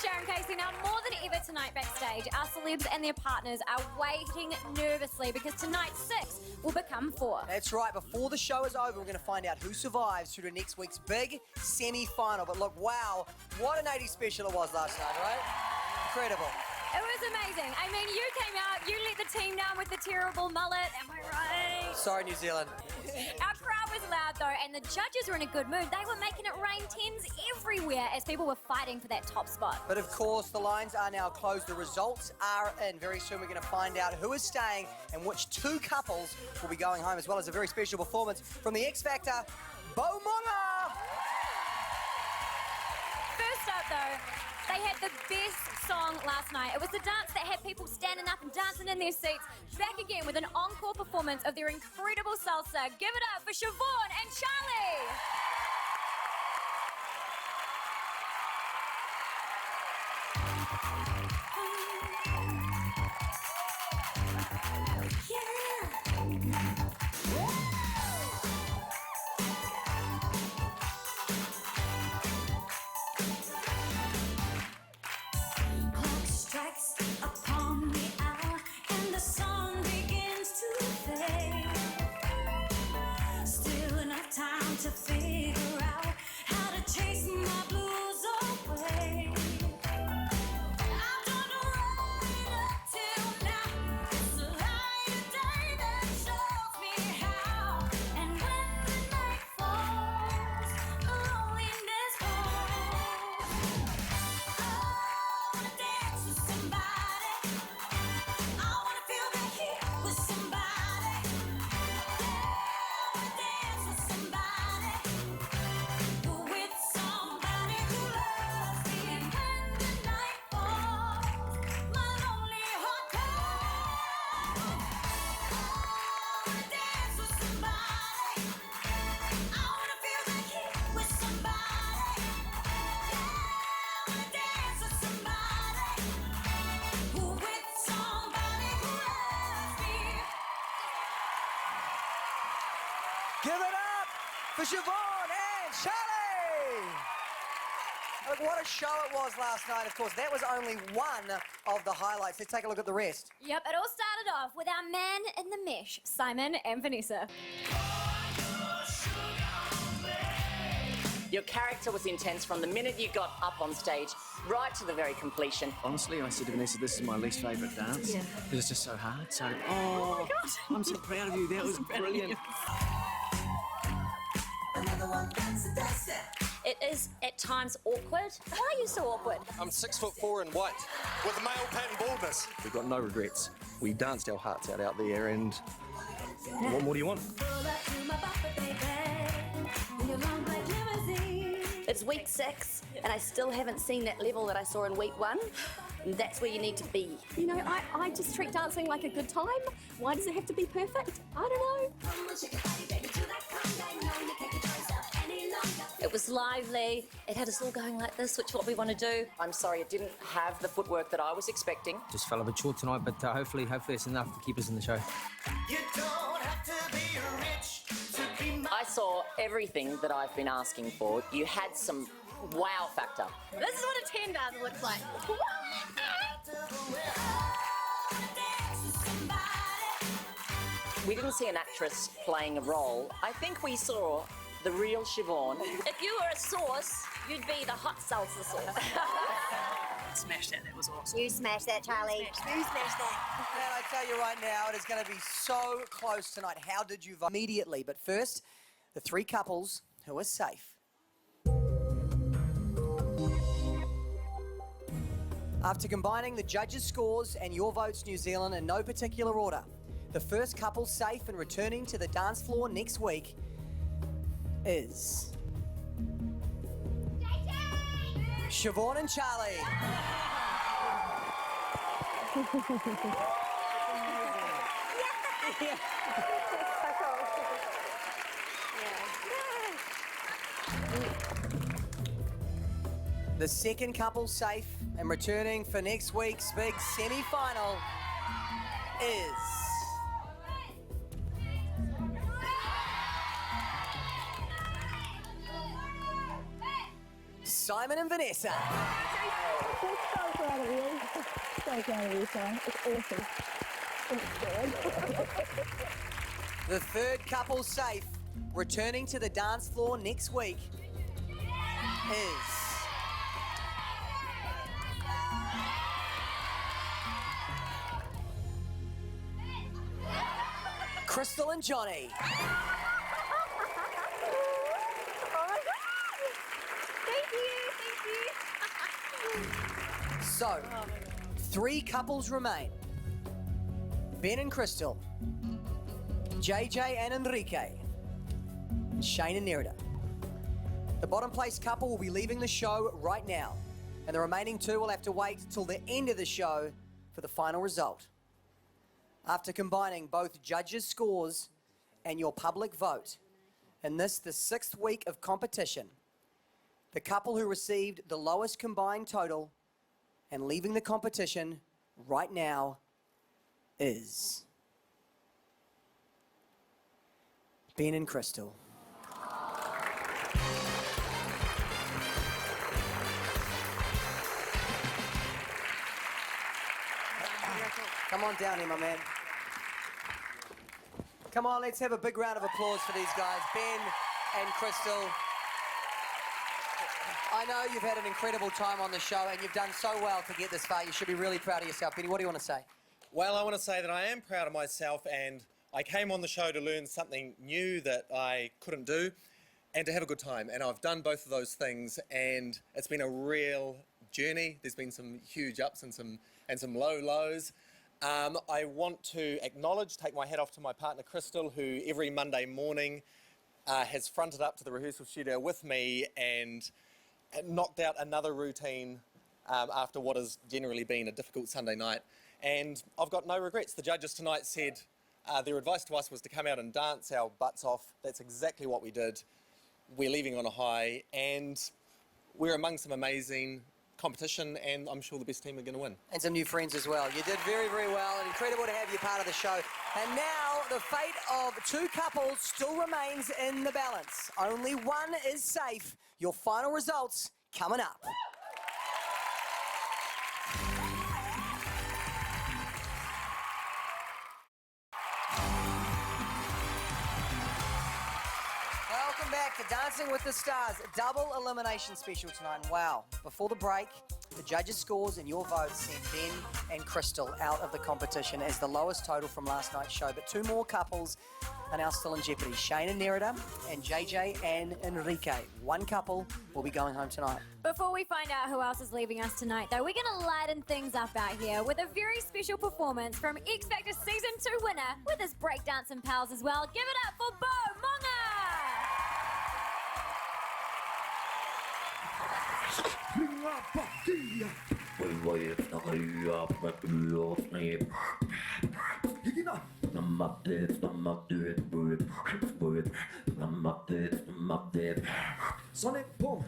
Sharon Casey. Now, more than ever tonight backstage, our celebs and their partners are waiting nervously because tonight 6 will become 4. That's right. Before the show is over, we're going to find out who survives through to next week's big semi-final. But look, wow, what an 80s special it was last night, right? Incredible. It was amazing. I mean, you came out, you let the team down with the terrible mullet, am I right? Sorry, New Zealand. Our crowd was loud though, and the judges were in a good mood. They were making it rain 10s everywhere as people were fighting for that top spot. But of course, the lines are now closed. The results are in. Very soon we're going to find out who is staying and which 2 couples will be going home, as well as a very special performance from the X Factor, Bo Monga. First up though, they had the best song last night. It was the dance that had people standing up and dancing in their seats. Back again with an encore performance of their incredible salsa. Give it up for Siobhan and Charlie. To figure out how to chase my blues away. I've done right up till now. It's a light day that shows me how. And when the night falls, loneliness falls. I wanna dance with somebody. I wanna feel the heat with somebody. Yeah, I wanna dance with somebody. Give it up for Siobhan and Charlie! Look, what a show it was last night. Of course, that was only one of the highlights. Let's take a look at the rest. Yep, it all started off with our man in the mesh, Simon and Vanessa. Your character was intense from the minute you got up on stage right to the very completion. Honestly, I said to Vanessa, this is my least favourite dance. Yeah. Because it's just so hard. So, oh my God. I'm so proud of you. That was brilliant. It is at times awkward. Why are you so awkward? I'm 6'4" and white with a male pattern baldness. We've got no regrets. We danced our hearts out there, and what more do you want? It's week 6, and I still haven't seen that level that I saw in week 1. And that's where you need to be. You know, I just treat dancing like a good time. Why does it have to be perfect? I don't know. It was lively. It had us all going like this, which is what we want to do. I'm sorry, it didn't have the footwork that I was expecting. Just fell a bit short tonight, but hopefully it's enough to keep us in the show. You don't have to be rich to be I saw everything that I've been asking for. You had some wow factor. This is what a 10 dance looks like. We didn't see an actress playing a role. I think we saw the real Siobhan. If you were a sauce, you'd be the hot salsa sauce. Smashed that was awesome. You smashed that, Charlie. You smashed that. And I tell you right now, it is going to be so close tonight. How did you vote? Immediately. But first, the 3 couples who are safe. After combining the judges' scores and your votes, New Zealand, in no particular order, the first couple safe and returning to the dance floor next week is Siobhan and Charlie. The second couple safe and returning for next week's big semi-final is Simon and Vanessa. so proud of you, Sarah. It's awesome. The third couple safe returning to the dance floor next week is Crystal and Johnny. So, 3 couples remain. Ben and Crystal, JJ and Enrique, and Shane and Nerida. The bottom place couple will be leaving the show right now, and the remaining 2 will have to wait till the end of the show for the final result. After combining both judges' scores and your public vote, in this, the 6th week of competition, the couple who received the lowest combined total and leaving the competition right now is Ben and Crystal. Come on down here, my man. Come on, let's have a big round of applause for these guys, Ben and Crystal. I know you've had an incredible time on the show and you've done so well to get this far. You should be really proud of yourself. Benny, what do you want to say? Well, I want to say that I am proud of myself, and I came on the show to learn something new that I couldn't do and to have a good time. And I've done both of those things, and it's been a real journey. There's been some huge ups and some low lows. I want to acknowledge, take my hat off to my partner Crystal, who every Monday morning has fronted up to the rehearsal studio with me and knocked out another routine after what has generally been a difficult Sunday night. And I've got no regrets. The judges tonight said their advice to us was to come out and dance our butts off. That's exactly what we did. We're leaving on a high, and we're among some amazing competition, and I'm sure the best team are going to win. And some new friends as well. You did very, very well, and incredible to have you part of the show. And now the fate of 2 couples still remains in the balance. Only one is safe. Your final results coming up. Welcome back to Dancing with the Stars, double elimination special tonight. Wow. Before the break, the judges' scores and your votes sent Ben and Crystal out of the competition as the lowest total from last night's show. But 2 more couples are now still in jeopardy. Shane and Nerida and JJ and Enrique. 1 couple will be going home tonight. Before we find out who else is leaving us tonight, though, we're going to lighten things up out here with a very special performance from X Factor Season 2 winner with his breakdancing pals as well. Give it up for Bo Monga! Sonic boom.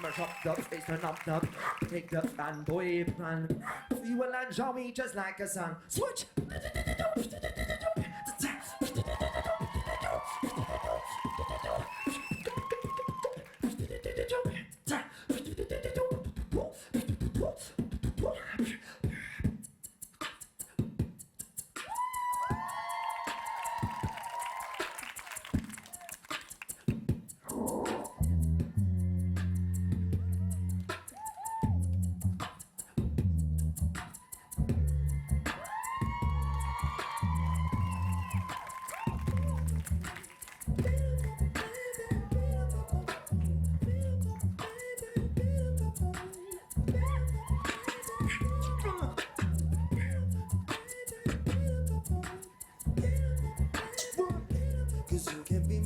Mash up the space, turn up the take the fanboy plan. You will enjoy me just like a song. Switch.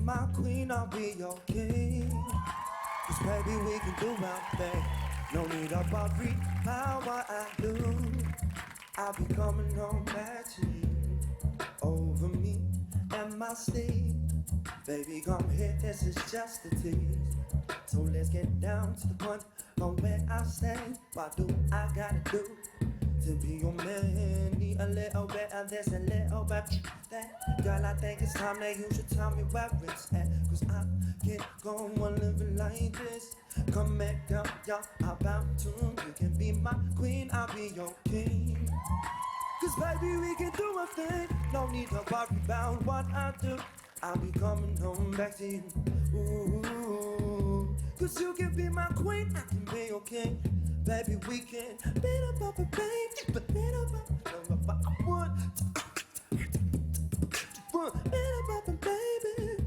My queen, I'll be your king. 'Cause baby, we can do our thing. No need of a free power I do. I'll be coming home back to you. Over me and my sleep. Baby, come here, this is just a tease. So let's get down to the point on where I stand. What do I gotta do to be your man? Need a little bit of this, a little bit of that. Girl, I think it's time that you should tell me where it's at. 'Cause I can't go on living like changes. Come back down, y'all, I'll bow to you. Can be my queen, I'll be your king. Cause baby, we can do a thing. No need to worry about what I do. I'll be coming home back to you. Ooh, cause you can be my queen, I can be your king. Baby, we can beat up a baby, but beat up a one. Beat up a baby.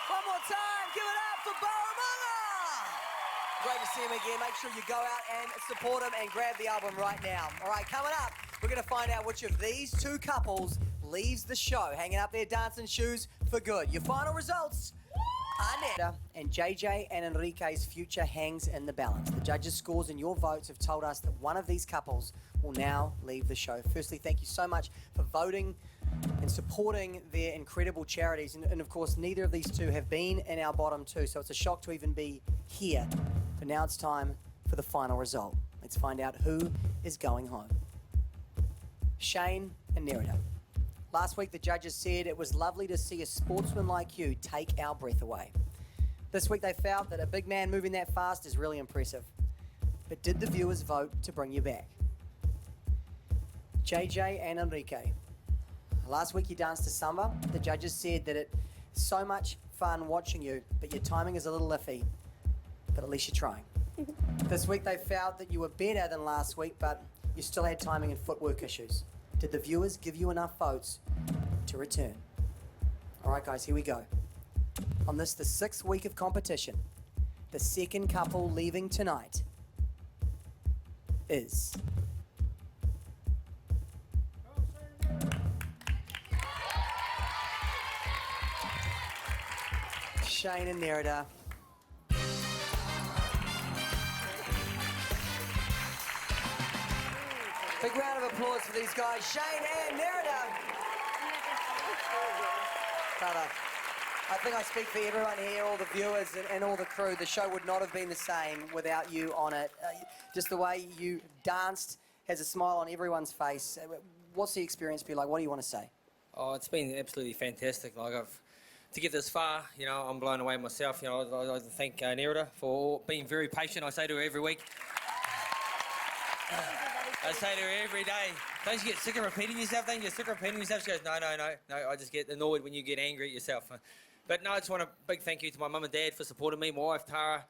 One more time, give it up for Bowamanga! Great to see him again. Make sure you go out and support him and grab the album right now. All right, coming up, we're going to find out which of these two couples leaves the show, hanging up their dancing shoes for good. Your final results, Aneta and JJ and Enrique's future hangs in the balance. The judges' scores and your votes have told us that one of these couples will now leave the show. Firstly, thank you so much for voting and supporting their incredible charities. And of course, neither of these two have been in our bottom two, so it's a shock to even be here. But now it's time for the final result. Let's find out who is going home. Shane and Nerida. Last week, the judges said it was lovely to see a sportsman like you take our breath away. This week, they felt that a big man moving that fast is really impressive. But did the viewers vote to bring you back? JJ and Enrique. Last week, you danced to samba. The judges said that it's so much fun watching you, but your timing is a little iffy. But at least you're trying. This week, they felt that you were better than last week, but you still had timing and footwork issues. Did the viewers give you enough votes to return? All right, guys, here we go. On this, the 6th week of competition, the second couple leaving tonight is... Shane and Nerida. Big round of applause for these guys, Shane and Nerida. Brother, I think I speak for everyone here, all the viewers and all the crew. The show would not have been the same without you on it. Just the way you danced has a smile on everyone's face. What's the experience been like? What do you want to say? Oh, it's been absolutely fantastic. To get this far, you know, I'm blown away myself. You know, I thank Nerida for being very patient. I say to her every week. I say to her every day, don't you get sick of repeating yourself? Don't you get sick of repeating yourself? She goes, no, I just get annoyed when you get angry at yourself. But no, I just want a big thank you to my mum and dad for supporting me, my wife Tara,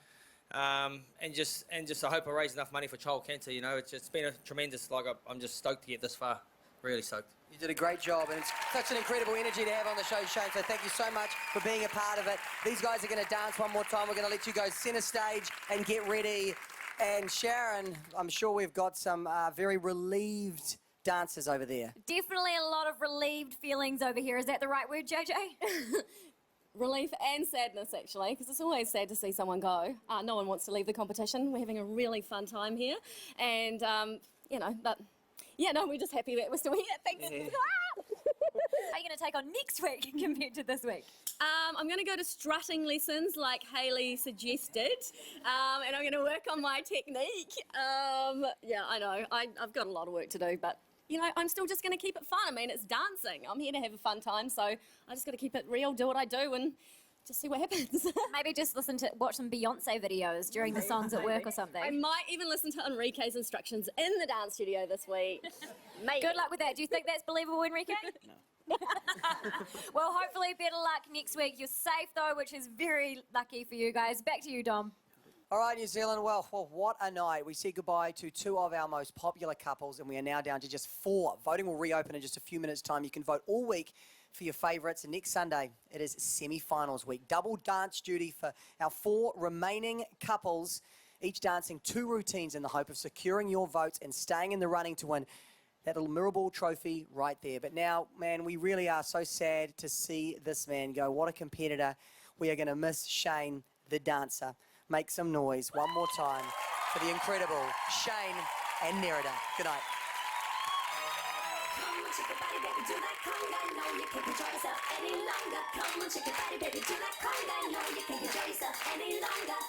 and just I hope I raise enough money for child cancer. You know, it's been a tremendous, I'm just stoked to get this far, really stoked. You did a great job, and it's such an incredible energy to have on the show, Shane, so thank you so much for being a part of it. These guys are going to dance one more time. We're going to let you go centre stage and get ready. And Sharon, I'm sure we've got some very relieved dancers over there. Definitely a lot of relieved feelings over here. Is that the right word, JJ? Relief and sadness, actually, because it's always sad to see someone go. No one wants to leave the competition. We're having a really fun time here. And, you know, but, yeah, no, we're just happy that we're still here. Thank you. Are you going to take on next week compared to this week? I'm going to go to strutting lessons like Hayley suggested, and I'm going to work on my technique. Yeah, I know, I've got a lot of work to do, but, you know, I'm still just going to keep it fun. I mean, it's dancing. I'm here to have a fun time, so I just got to keep it real, do what I do, and just see what happens. Maybe just watch some Beyonce videos during the songs at work or something. I might even listen to Enrique's instructions in the dance studio this week. Maybe. Good luck with that. Do you think that's believable, Enrique? No. Well, hopefully better luck next week. You're safe, though, which is very lucky for you guys. Back to you, Dom. All right, New Zealand, well, what a night. We said goodbye to two of our most popular couples, and we are now down to just 4. Voting will reopen in just a few minutes' time. You can vote all week for your favourites. And next Sunday, it is semi-finals week. Double dance duty for our 4 remaining couples. each dancing 2 routines in the hope of securing your votes and staying in the running to win that little mirror ball trophy right there. But now, man, we really are so sad to see this man go. What a competitor. We are going to miss Shane, the dancer. Make some noise one more time for the incredible Shane and Nerida. Good night. Come on, shake your body, baby, do that conga. No, you can't control yourself any longer. Come on, shake your body, baby, do that conga. No, you can't control yourself any longer.